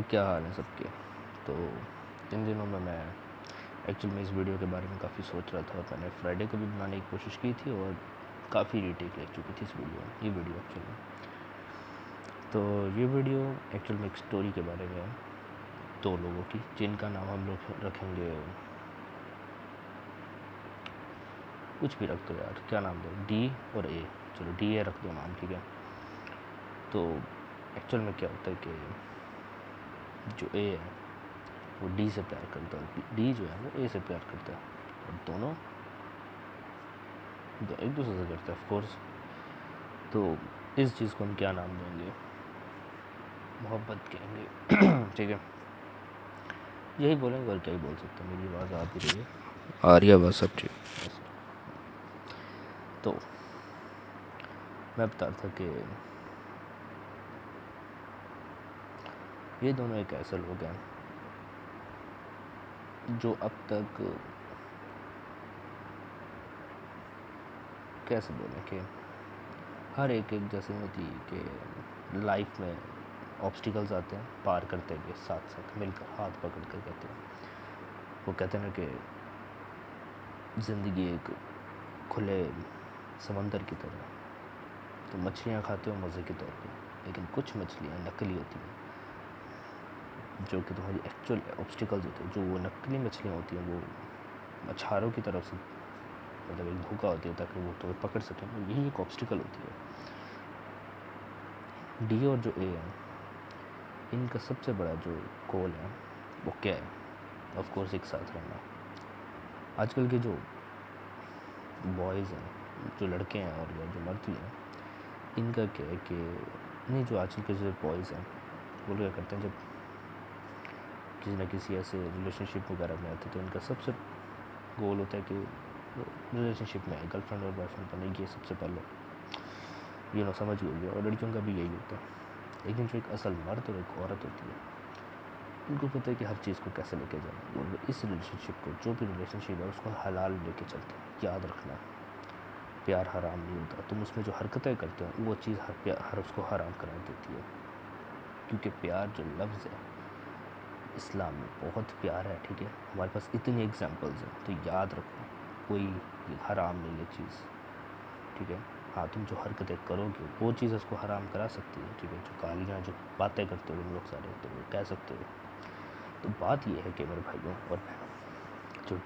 क्या हाल है सबके। तो इन दिनों में मैं एक्चुअल में इस वीडियो के बारे में काफ़ी सोच रहा था और मैंने फ्राइडे को भी बनाने की कोशिश की थी और काफ़ी रीटेक लग चुकी थी इस वीडियो एक्चुअल में। तो ये वीडियो एक्चुअल में एक स्टोरी के बारे में है, दो लोगों की जिनका नाम हम लोग रखेंगे, कुछ भी रख दो यार, क्या नाम दो, डी और ए। चलो डी ए रख दो नाम, ठीक है। तो एक्चुअल में क्या होता है कि जो ए है वो डी से प्यार करता है, डी जो है वो ए से प्यार करता है और दोनों एक दूसरे से करते हैं ऑफ कोर्स। तो इस चीज़ को हम क्या नाम देंगे? मोहब्बत कहेंगे ठीक है, यही बोलेंगे और क्या ही बोल सकते हैं। मेरी आवाज़ आ भी रही है, आ रही है आवाज़, सब ठीक। तो मैं बता रहा था कि ये दोनों एक ऐसे लोग हैं जो अब तक, कैसे बोलें कि हर एक जैसे होती कि लाइफ में ऑब्स्टिकल्स आते हैं, पार करते हुए साथ साथ मिलकर हाथ पकड़ कर कहते हैं। वो कहते हैं ना कि ज़िंदगी एक खुले समंदर की तरह, तो मछलियाँ खाते हो मज़े के तौर पे, लेकिन कुछ मछलियाँ नकली होती हैं जो कि तुम्हारी एक्चुअल ऑब्स्टिकल्स होते हैं। जो वो नकली मछलियाँ होती हैं वो मछुआरों की तरफ से मतलब एक धोखा होती है ताकि वो तुम्हें पकड़ सकें, यही एक ऑब्स्टिकल होती है। डी और जो ए है, इनका सबसे बड़ा जो गोल है वो क्या है? ऑफ कोर्स एक साथ रहना। आजकल के जो बॉयज़ हैं, जो लड़के हैं और या जो मर्द भी हैं, इनका क्या है कि नहीं, जो आजकल के जो बॉयज़ हैं वो क्या करते हैं, जब किसी न किसी ऐसे रिलेशनशिप वगैरह में आते हैं तो इनका सबसे गोल होता है कि रिलेशनशिप में गर्लफ्रेंड और बॉयफ्रेंड बनेगी, ये सबसे पहले समझ गई। और लड़कियों का भी यही होता है। लेकिन जो एक असल मर्द और एक औरत होती है, उनको पता है कि हर चीज़ को कैसे लेके जाना, और इस रिलेशनशिप को, जो भी रिलेशनशिप है उसको हलाल लेके चलते हैं। याद रखना, प्यार हराम नहीं होता। तुम उसमें जो हरकतें करते हो वो चीज़ हर उसको हराम करार देती है, क्योंकि प्यार जो लफ्ज़ है इस्लाम में बहुत प्यार है, ठीक है। हमारे पास इतनी एग्जांपल्स हैं, तो याद रखो कोई हराम नहीं है चीज़, ठीक है। हाँ, तुम जो हरकतें करोगे वो चीज़ उसको हराम करा सकती है, ठीक है। जो गालियाँ, जो बातें करते हो तुम लोग सारे, तो वो कह सकते हो। तो बात ये है कि मेरे भाइयों और बहनों,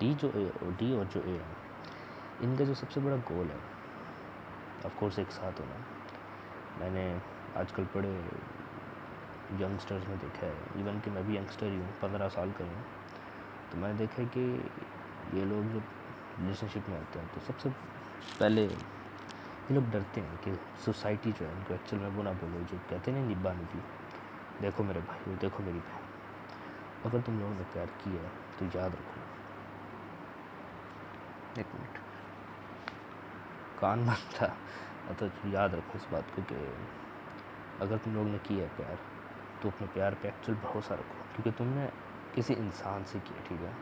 डी और जो ए है, इनका जो सबसे बड़ा गोल है ऑफ कोर्स एक साथ होना। मैंने आजकल बड़े यंगस्टर्स में देखा है, इवन कि मैं भी यंगस्टर ही हूँ, 15 साल का ही हूँ, तो मैंने देखा है कि ये लोग जब रिलेशनशिप में आते हैं तो सबसे पहले ये लोग डरते हैं कि सोसाइटी जो है उनको एक्चुअल में वो ना बोलो, जो कहते हैं निब्बा निब्बी, देखो मेरे भाई, देखो मेरी बहन, अगर तुम लोगों ने प्यार किया है तो याद रखो, एक मिनट कान बंद था, तो याद रखो इस बात को कि अगर तुम लोगों ने किया है प्यार तो अपने प्यार पे एक्चुअल भरोसा रखो, क्योंकि तुमने किसी इंसान से किया, ठीक है।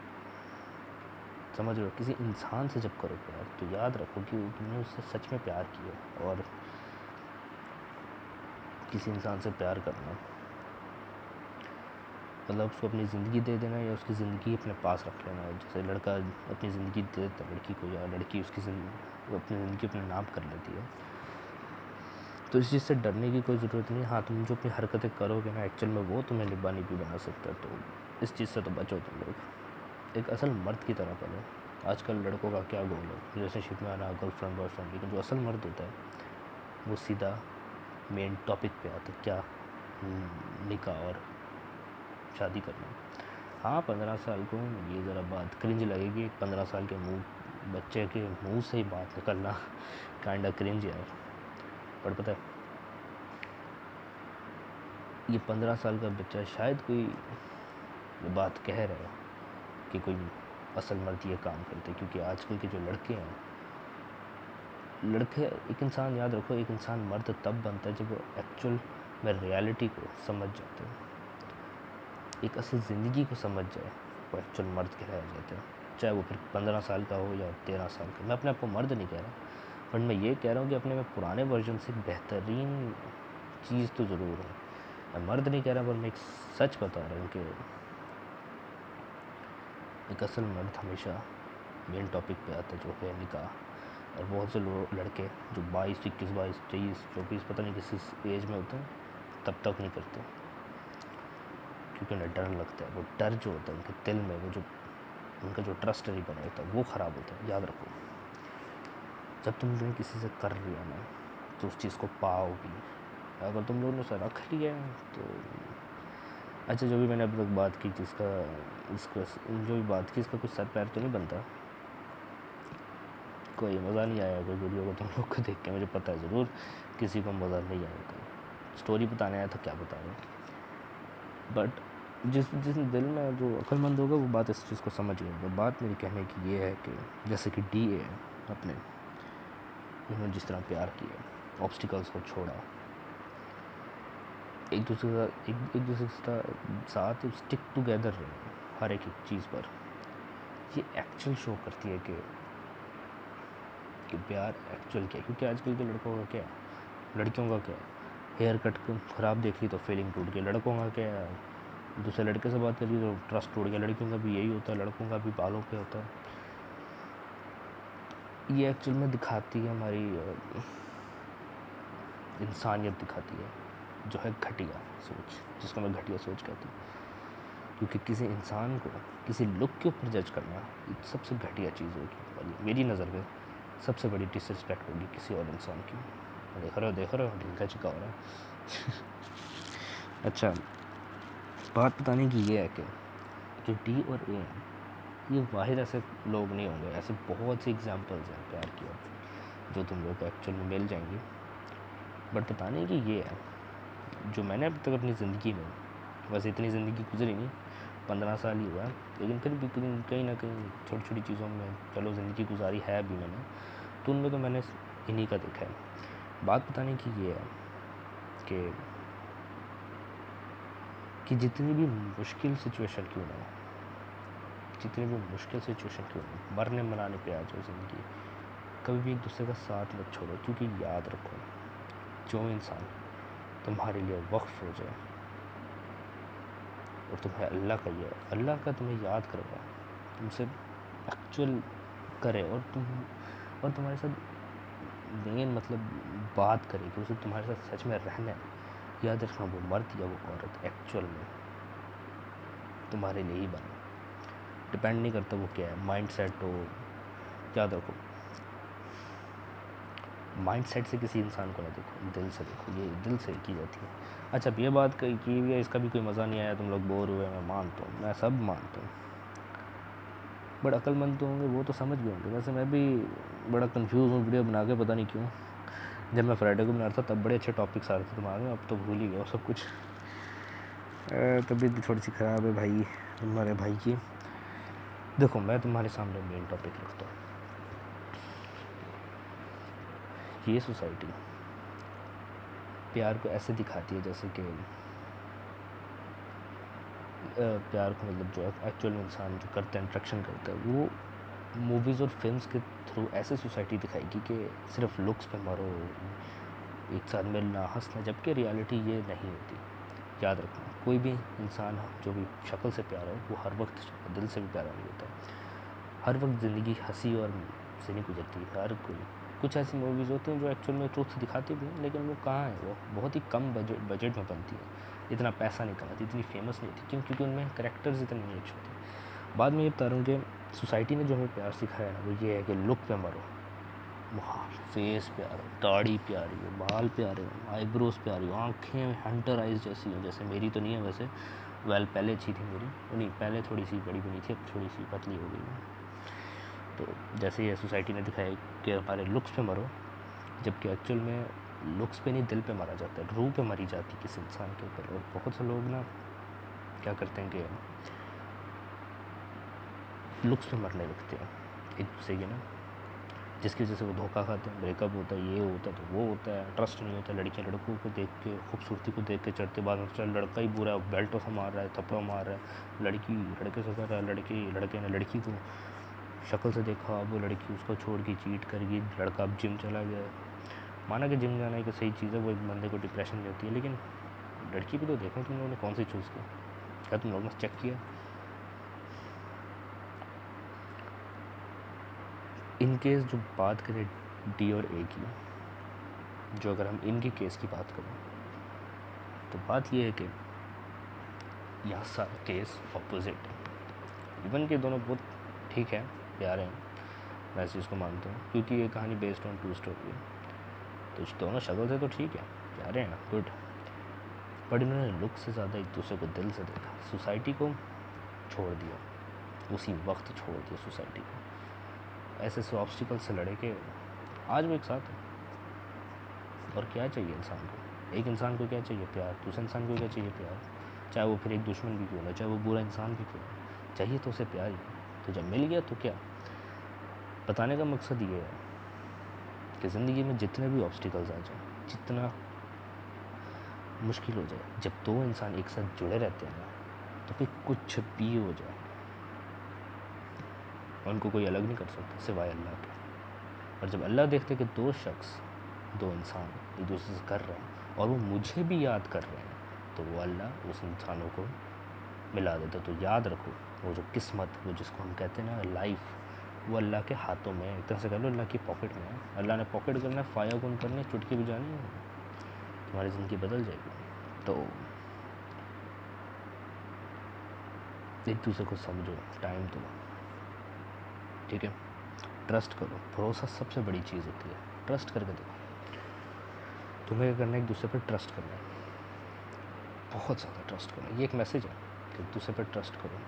समझ रहे हो, किसी इंसान से जब करो प्यार तो याद रखो कि तुमने उससे सच में प्यार किया। और किसी इंसान से प्यार करना मतलब उसको अपनी ज़िंदगी दे देना या उसकी ज़िंदगी अपने पास रख लेना। जैसे लड़का अपनी ज़िंदगी दे देता है लड़की को, या लड़की उसकी वो अपनी ज़िंदगी अपने नाम कर लेती है, तो इस चीज़ से डरने की कोई ज़रूरत नहीं। हाँ, तुम जो अपनी हरकतें करोगे ना एक्चुअल में वो तुम्हें निब्बा निब्बी बना सकता है, तो इस चीज़ से तो बचो तुम लोग, एक असल मर्द की तरह बनो। आजकल लड़कों का क्या गोल है, रिलेशनशिप में आना, गर्लफ्रेंड बॉयफ्रेंड, लेकिन जो असल मर्द होता है वो सीधा मेन टॉपिक पे आता है, क्या निकाह और शादी करना। हाँ, 15 साल को ये ज़रा बात क्रिंज लगेगी, 15 साल के बच्चे के मुंह से ही बात निकलना काइंड ऑफ क्रिंज है। पर पता है ये 15 साल का बच्चा शायद कोई ये बात कह रहा है कि कोई असल मर्द ये काम करते, क्योंकि आजकल के जो लड़के हैं, एक इंसान, याद रखो, एक इंसान मर्द तब बनता है जब वो एक्चुअल में रियलिटी को समझ जाते हैं, एक असल ज़िंदगी को समझ जाए, वो एक्चुअल मर्द कहलाया जाता है। चाहे वो फिर 15 साल का हो या 13 साल का। मैं अपने आप को मर्द नहीं कह रहा, बट मैं ये कह रहा हूँ कि अपने में पुराने वर्जन से बेहतरीन चीज़ तो ज़रूर है। मैं मर्द नहीं कह रहा, पर मैं एक सच बता रहा हूँ कि एक असल मर्द हमेशा मेन टॉपिक पे आता है, जो है निकाह। और बहुत से लड़के जो 22, 21, 22, 23, 24 पता नहीं किस एज में होते हैं, तब तक नहीं करते, क्योंकि उन्हें डर लगता है। वो डर जो होता है उनके दिल में, वो जो उनका जो ट्रस्ट नहीं बना होता, वो ख़राब होता है। याद रखो, जब तुमने किसी से कर लिया ना, तो उस चीज़ को पाओगी। अगर तुम लोगों ने उसे रख लिया तो अच्छा, जो भी मैंने अब तक बात की, जिसका इसका जो भी बात की, इसका कुछ सर पैर तो नहीं बनता। कोई मज़ा नहीं आया कोई वीडियो को तुम लोग को देख के, मुझे पता है ज़रूर किसी को मज़ा नहीं आएगा। स्टोरी बताने आया था, क्या बता रहा हूँ। बट जिस जिस दिल में जो अक्लमंद होगा वो बात इस चीज़ को समझ लेगा। बात मेरी कहने की ये है कि जैसे कि DA है अपने, इन्होंने जिस तरह प्यार किया, ऑब्स्टिकल्स को छोड़ा, एक दूसरे के साथ स्टिक टुगेदर रहे हर एक चीज़ पर। ये एक्चुअल शो करती है कि प्यार एक्चुअल क्या है। क्योंकि आजकल के लड़कों का क्या है, लड़कियों का क्या है, हेयर कट ख़राब देख ली तो फीलिंग टूट गई। लड़कों का क्या है, दूसरे लड़के से बात करी तो ट्रस्ट टूट गया। लड़कियों का भी यही होता है, लड़कों का भी बालों पे होता है। ये एक्चुअल में दिखाती है हमारी इंसानियत, दिखाती है जो है घटिया सोच, जिसको मैं घटिया सोच कहती हूँ। क्योंकि किसी इंसान को किसी लुक के ऊपर जज करना सबसे घटिया चीज़ होगी, और मेरी नज़र में सबसे बड़ी डिसरिस्पेक्ट होगी किसी और इंसान की। देख रहे हो ढींगा चिका हो रहा है। अच्छा, बात बताने की ये है कि जो D और A हैं, ये वाहिद ऐसे लोग नहीं होंगे, ऐसे बहुत सी एग्जांपल्स हैं प्यार की जो तुम लोग को एक्चुअल में मिल जाएंगी। बट बताने की ये है, जो मैंने अब तक अपनी ज़िंदगी में, वैसे इतनी ज़िंदगी गुजरी नहीं, 15 साल ही हुआ है, लेकिन फिर भी कहीं ना कहीं छोटी छोटी चीज़ों में चलो ज़िंदगी गुजारी है अभी मैंने, तो उनमें तो मैंने इन्हीं का देखा है। बात बताने की ये है कि जितनी भी मुश्किल सिचुएशन क्यों ना हो, जितनी भी मुश्किल सिचुएशन क्यों ना हो, मरने मनाने पे आ जाओ ज़िंदगी, कभी भी एक दूसरे का साथ मत छोड़ो। क्योंकि याद रखो, जो इंसान तुम्हारे लिए वक्फ हो जाए और तुम्हें अल्लाह का ये, अल्लाह का तुम्हें याद करेगा, तुमसे एक्चुअल करे, और तुम्हारे साथ मेन मतलब बात करे कि उसे तुम्हारे साथ सच में रहना है, याद रखना वो मर्द या वो औरत एक्चुअल में तुम्हारे लिए ही बना। डिपेंड नहीं करता वो क्या है, माइंड सेट हो। याद रखो, माइंड सेट से किसी इंसान को ना देखो, दिल से देखो, ये दिल से की जाती है। अच्छा, अब ये बात की है, इसका भी कोई मज़ा नहीं आया, तुम लोग बोर हुए, मैं मानता हूँ, मैं सब मानता हूँ। बट अक्लमंद तो होंगे, वो तो समझ गए होंगे। वैसे मैं भी बड़ा कंफ्यूज हूँ वीडियो बना के, पता नहीं क्यों। जब मैं फ्राइडे को बना रहा था तब बड़े अच्छे टॉपिक्स आ रहे थे दिमाग में, अब तो भूल ही गया सब कुछ। तबीयत भी थोड़ी सी ख़राब है भाई, तुम्हारे भाई की। देखो, मैं तुम्हारे सामने मेन टॉपिक रखता हूँ। ये सोसाइटी प्यार को ऐसे दिखाती है जैसे कि प्यार को मतलब जो एक्चुअल में इंसान जो करता है, इंट्रैक्शन करता है, वो मूवीज़ और फिल्म्स के थ्रू ऐसे सोसाइटी दिखाएगी कि सिर्फ लुक्स पे मरो, एक साथ मिलना, हंसना, जबकि रियलिटी ये नहीं होती। याद रखना, कोई भी इंसान जो भी शक्ल से प्यारा हो, वो हर वक्त दिल से भी प्यारा नहीं होता। हर वक्त ज़िंदगी हंसी और से नहीं गुजरती। हर कोई, कुछ ऐसी मूवीज़ होती हैं जो एक्चुअल में ट्रूथ दिखाती भी हैं, लेकिन वो कहाँ है, वो बहुत ही कम बजट में बनती है, इतना पैसा नहीं कमाती, इतनी फेमस नहीं होती। क्यों? क्योंकि उनमें करेक्टर्स इतने नहीं अच्छे होते। बाद में ये बता रहा हूँ कि सोसाइटी ने जो हमें प्यार सिखाया है वो ये है कि लुक पे मरो, फेस प्यार हो, दाढ़ी प्यारी हो, बाल प्यारे हो, आईब्रोज प्यारी हो, आँखें हंटर आइज जैसी हो, जैसे मेरी तो नहीं है वैसे, पहले अच्छी थी मेरी, नहीं पहले थोड़ी सी बड़ी बनी थी, अब थोड़ी सी पतली हो गई है। तो जैसे ये सोसाइटी ने दिखाया कि हमारे लुक्स पे मरो, जबकि एक्चुअल में लुक्स पे नहीं, दिल पे मारा जाता है, रूह पे मरी जाती है किसी इंसान के ऊपर। और बहुत से लोग ना क्या करते हैं कि लुक्स पे मरने लगते हैं एक दूसरे के ना, जिसकी वजह से वो धोखा खाते हैं, ब्रेकअप होता है, ये होता है, तो वो होता है, ट्रस्ट नहीं होता। लड़कियां लड़कों को देख के, खूबसूरती को देख के चढ़ते, बाद में चल लड़का ही बुरा है, बेल्टों से मार रहा है, थप्पड़ मार रहा है, लड़की लड़के से कर रहा है, लड़के ने लड़की को शक्ल से देखा, वो लड़की उसको छोड़ के चीट कर गई, लड़का अब जिम चला गया। माना कि जिम जाना एक सही चीज़ है, वो एक बंदे को डिप्रेशन में होती है, लेकिन लड़की भी तो देखो तुम लोगों ने कौन सी चूज़ की, क्या तुम लोगों ने चेक किया? इन केस जो बात करें डी और ए की, जो अगर हम इनके केस की बात करें तो बात ये है कि यहाँ सारा केस ऑपोजिट है। इवन के दोनों बहुत ठीक है, प्यारे हैं, मैं इस चीज़ को मानता हूँ, क्योंकि ये कहानी बेस्ड ऑन ट्रू स्टोरी है। तो दोनों शक्ल से तो ठीक है, प्यारे हैं, गुड, बट इन्होंने लुक से ज़्यादा एक दूसरे को दिल से देखा। सोसाइटी को छोड़ दिया, उसी वक्त छोड़ दिया सोसाइटी को। ऐसे ऐसे ऑब्स्टिकल से लड़े के आज वो एक साथ है। और क्या चाहिए इंसान को? एक इंसान को क्या चाहिए? प्यार। दूसरे इंसान को क्या चाहिए? प्यार। चाहे वो फिर एक दुश्मन भी क्यों ना, चाहे वो बुरा इंसान भी क्यों ना, चाहिए तो उसे प्यार ही। तो जब मिल गया तो क्या? बताने का मकसद ये है कि ज़िंदगी में जितने भी ऑब्स्टिकल्स आ जाए, जितना मुश्किल हो जाए, जब दो इंसान एक साथ जुड़े रहते हैं ना, तो फिर कुछ भी हो जाए उनको कोई अलग नहीं कर सकता सिवाय अल्लाह के। और जब अल्लाह देखते कि दो शख्स, दो इंसान एक दूसरे से कर रहे हैं और वो मुझे भी याद कर रहे हैं, तो वो अल्लाह उस इंसानों को मिला देता। तो याद रखो, वो जो किस्मत, वो जिसको हम कहते हैं ना लाइफ, वो अल्लाह के हाथों में है। एक तरह से कह लो अल्लाह की पॉकेट में है। अल्लाह ने पॉकेट करना है, फायर गुन करनी है, चुटकी बजानी है, तुम्हारी ज़िंदगी बदल जाएगी। तो एक दूसरे को समझो, टाइम दो, ठीक है? ट्रस्ट करो, भरोसा सबसे बड़ी चीज़ होती है। ट्रस्ट करके देखो, तुम्हें क्या करना है? एक दूसरे पर ट्रस्ट करना है, बहुत ज़्यादा ट्रस्ट करना है। ये एक मैसेज है कि एक दूसरे पर ट्रस्ट करो,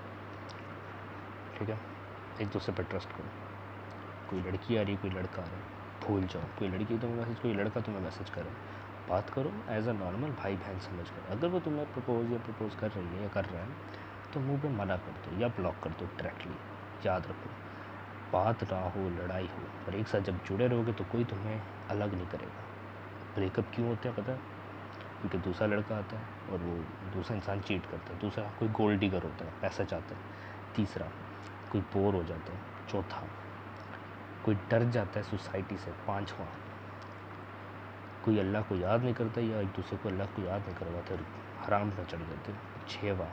ठीक है? एक दूसरे पर ट्रस्ट करो। कोई लड़की आ रही है, कोई लड़का आ रहा है, भूल जाओ। कोई लड़की तुम्हें मैसेज, कोई लड़का तुम्हें मैसेज करे, बात करो एज अ नॉर्मल भाई बहन समझ कर। अगर वो तुम्हें प्रपोज कर रही है या कर रहा है तो मुंह पे मना कर दो या ब्लॉक कर दो डायरेक्टली। याद रखो, बात ना हो, लड़ाई हो, पर एक साथ जब जुड़े रहोगे तो कोई तुम्हें अलग नहीं करेगा। ब्रेकअप क्यों होते हैं पता है? क्योंकि दूसरा लड़का आता है और वो दूसरा इंसान चीट करता है। दूसरा कोई गोल्ड डिगर होता है, पैसा चाहता है। तीसरा कोई बोर हो जाता है। चौथा कोई डर जाता है सोसाइटी से। पांचवा कोई अल्लाह को याद नहीं करता या एक दूसरे को अल्लाह को याद नहीं करवाते और हराम में चढ़ जाते। छवा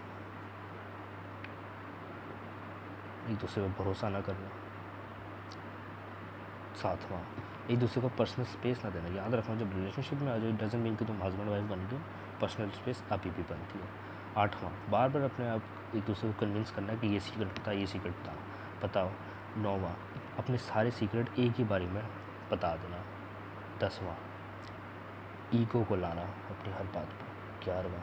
एक दूसरे पर भरोसा ना करना। सातवां एक दूसरे को पर्सनल स्पेस ना देना। याद रखना, जब रिलेशनशिप में आ जाओ, डजंट मीन कि तुम हस्बैंड वाइफ बन गए, पर्सनल स्पेस अभी भी बनती है। आठवां बार बार अपने आप एक दूसरे को कन्विंस करना कि ये सीक्रेट था, ये सीक्रेट था, बताओ। नौवां अपने सारे सीक्रेट एक ही बारी में बता देना। 10वां ईगो को लाना अपनी हर बात पर। 11वां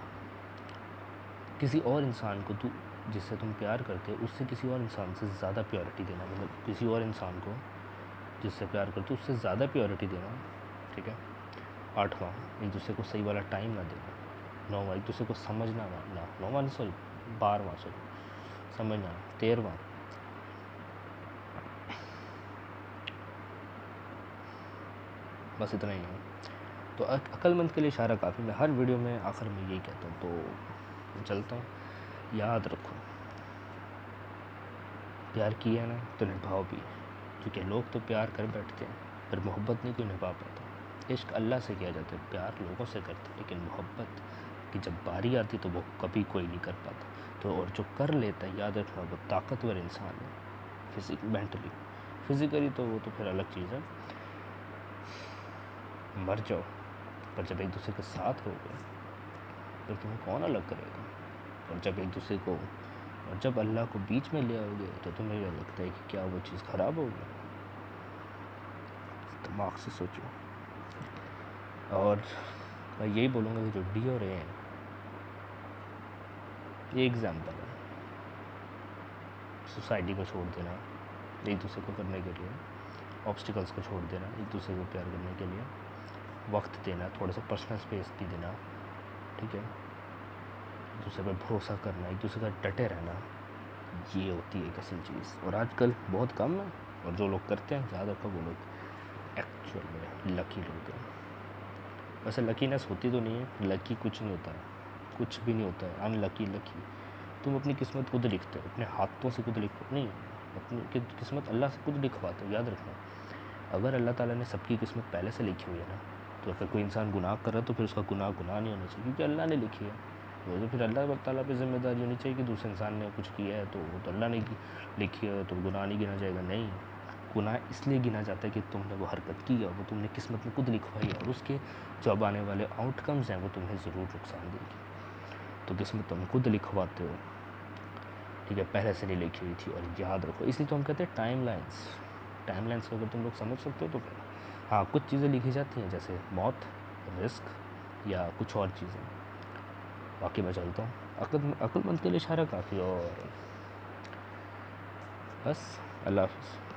किसी और इंसान को जिससे तुम प्यार करते हो उससे किसी और इंसान से ज़्यादा प्योरिटी देना। मतलब किसी और इंसान को जिससे प्यार करते हो उससे ज़्यादा प्योरिटी देना, ठीक है? 8वां एक दूसरे को सही वाला टाइम ना देना। 9वां एक दूसरे को समझना ना 9वां नहीं सॉरी 12वां समझना। 13वां बस इतना ही है। तो अक्लमंद के लिए इशारा काफ़ी। मैं हर वीडियो में आखिर में यही कहता हूँ, तो चलता हूँ। याद रखो, प्यार किया ना तो निभाओ भी, क्योंकि लोग तो प्यार कर बैठते हैं पर मोहब्बत नहीं कोई निभा पाता। इश्क अल्लाह से किया जाता है, प्यार लोगों से करते हैं, लेकिन मोहब्बत की जब बारी आती तो वो कभी कोई नहीं कर पाता। तो और जो कर लेता है, याद रखना, वो ताकतवर इंसान है। मेंटली, फिज़िकली तो वो तो फिर अलग चीज़ है। मर जाओ पर जब एक दूसरे के साथ हो गए तो तुम्हें कौन अलग करेगा? और जब एक दूसरे को, और जब अल्लाह को बीच में ले आओगे तो तुम्हें यह लगता है कि क्या वो चीज़ ख़राब होगी? दिमाग से सोचो। और मैं यही बोलूँगा कि जो डी और ए हैं, ये एग्जाम्पल है। सोसाइटी को छोड़ देना एक दूसरे को करने के लिए, ऑब्स्टिकल्स को छोड़ देना एक दूसरे को प्यार करने के लिए, वक्त देना, थोड़ा सा पर्सनल स्पेस भी देना, ठीक है? एक दूसरे पर भरोसा करना, एक दूसरे का डटे रहना, ये होती है एक असल चीज़। और आजकल बहुत कम है, और जो लोग करते हैं ज़्यादा वो लोग एक्चुअल में लकी लोग हैं। वैसे लकीनेस होती तो नहीं है, लकी कुछ नहीं होता है, कुछ भी नहीं होता है। अनलकी लकी, तुम अपनी किस्मत खुद लिखते हो, अपने हाथों से खुद लिखो नहीं, अपनी किस्मत अल्लाह से खुद लिखवाते हो। याद रखना, अगर अल्लाह ताला ने सबकी किस्मत पहले से लिखी हुई है ना, तो अगर कोई इंसान गुनाह कर रहा है तो फिर उसका गुनाह नहीं होना चाहिए, क्योंकि अल्लाह ने लिखी है। तो फिर अल्लाह ताला पे ज़िम्मेदारी होनी चाहिए कि दूसरे इंसान ने कुछ किया है तो वो तो अल्लाह ने लिखी है, तो गुनाह नहीं गिना जाएगा। नहीं, गुनाह इसलिए गिना जाता है कि तुमने वो हरकत की है, वो तुमने किस्मत में खुद लिखवाई है, और उसके जो अब आने वाले आउटकम्स हैं वो तुम्हें ज़रूर नुकसान देगी। तो किस्मत तुम खुद लिखवाते हो, ठीक है, पहले से नहीं लिखी हुई थी। और याद रखो, इसलिए तो हम कहते हैं टाइम लाइन्स को अगर तुम लोग समझ सकते हो तो फिर हाँ, कुछ चीज़ें लिखी जाती हैं जैसे मौत, रिस्क या कुछ और चीज़ें। बाकी मैं चलता हूँ, अक्लमंद के लिए इशारा काफ़ी, और बस, अल्लाह हाफ़िज़।